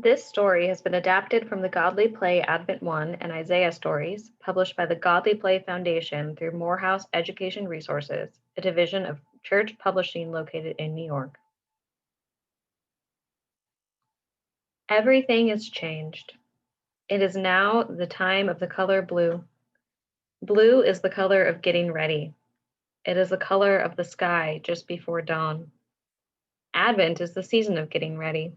This story has been adapted from the Godly Play Advent 1 and Isaiah stories, published by the Godly Play Foundation through Morehouse Education Resources, a division of church publishing located in New York. Everything is changed. It is now the time of the color blue. Blue is the color of getting ready. It is the color of the sky just before dawn. Advent is the season of getting ready.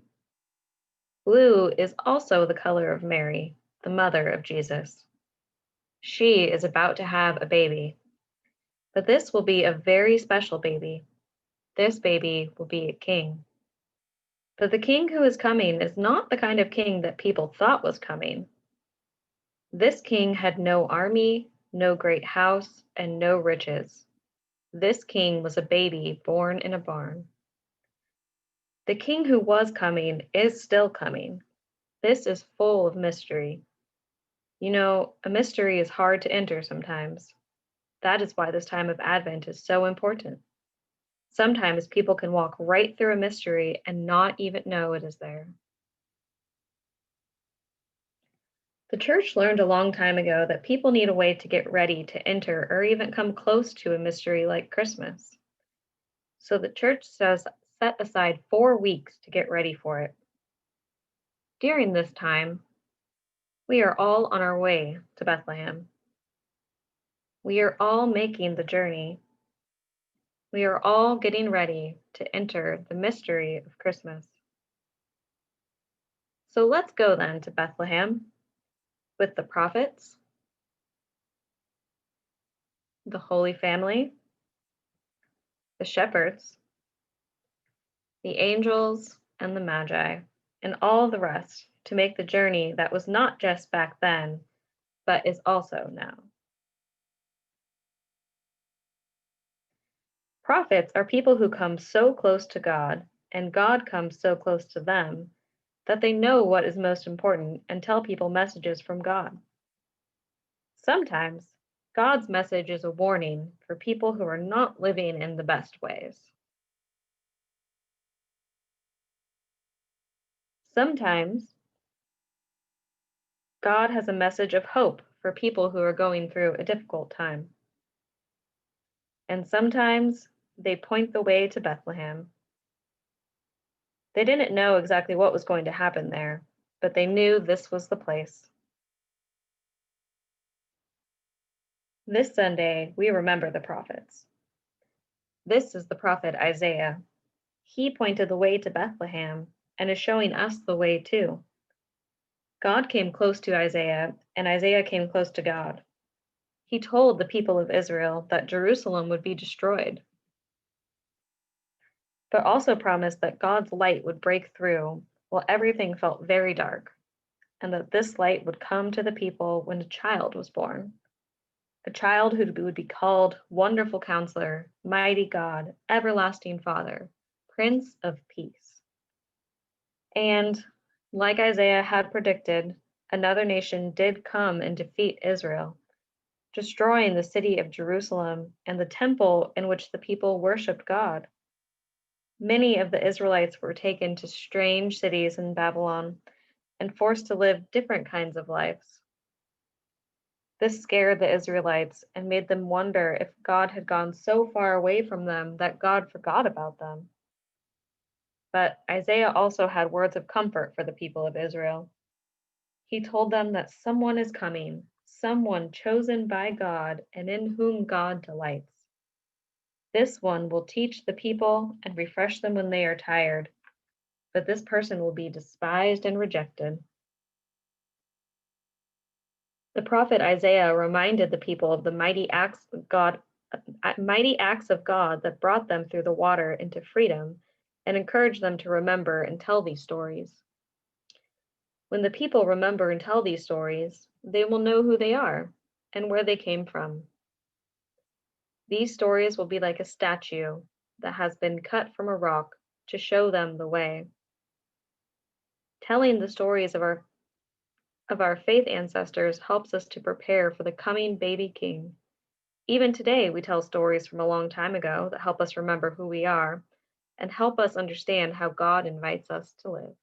Blue is also the color of Mary, the mother of Jesus. She is about to have a baby, but this will be a very special baby. This baby will be a king. But the king who is coming is not the kind of king that people thought was coming. This king had no army, no great house, and no riches. This king was a baby born in a barn. The king who was coming is still coming. This is full of mystery. You know, a mystery is hard to enter sometimes. That is why this time of Advent is so important. Sometimes people can walk right through a mystery and not even know it is there. The church learned a long time ago that people need a way to get ready to enter or even come close to a mystery like Christmas. So the church says set aside 4 weeks to get ready for it. During this time, we are all on our way to Bethlehem. We are all making the journey. We are all getting ready to enter the mystery of Christmas. So let's go then to Bethlehem with the prophets, the Holy Family, the shepherds, the angels, and the Magi, and all the rest to make the journey that was not just back then, but is also now. Prophets are people who come so close to God, and God comes so close to them, that they know what is most important and tell people messages from God. Sometimes, God's message is a warning for people who are not living in the best ways. Sometimes, God has a message of hope for people who are going through a difficult time. And sometimes, they point the way to Bethlehem. They didn't know exactly what was going to happen there, but they knew this was the place. This Sunday, we remember the prophets. This is the prophet Isaiah. He pointed the way to Bethlehem and is showing us the way too. God came close to Isaiah, and Isaiah came close to God. He told the people of Israel that Jerusalem would be destroyed, but also promised that God's light would break through while everything felt very dark, and that this light would come to the people when a child was born. A child who would be called Wonderful Counselor, Mighty God, Everlasting Father, Prince of Peace. And like Isaiah had predicted, another nation did come and defeat Israel, destroying the city of Jerusalem and the temple in which the people worshiped God. Many of the Israelites were taken to strange cities in Babylon and forced to live different kinds of lives. This scared the Israelites and made them wonder if God had gone so far away from them that God forgot about them. But Isaiah also had words of comfort for the people of Israel. He told them that someone is coming, someone chosen by God and in whom God delights. This one will teach the people and refresh them when they are tired, but this person will be despised and rejected. The prophet Isaiah reminded the people of the mighty acts of God that brought them through the water into freedom and encouraged them to remember and tell these stories. When the people remember and tell these stories, they will know who they are and where they came from. These stories will be like a statue that has been cut from a rock to show them the way. Telling the stories of our faith ancestors helps us to prepare for the coming baby king. Even today, we tell stories from a long time ago that help us remember who we are and help us understand how God invites us to live.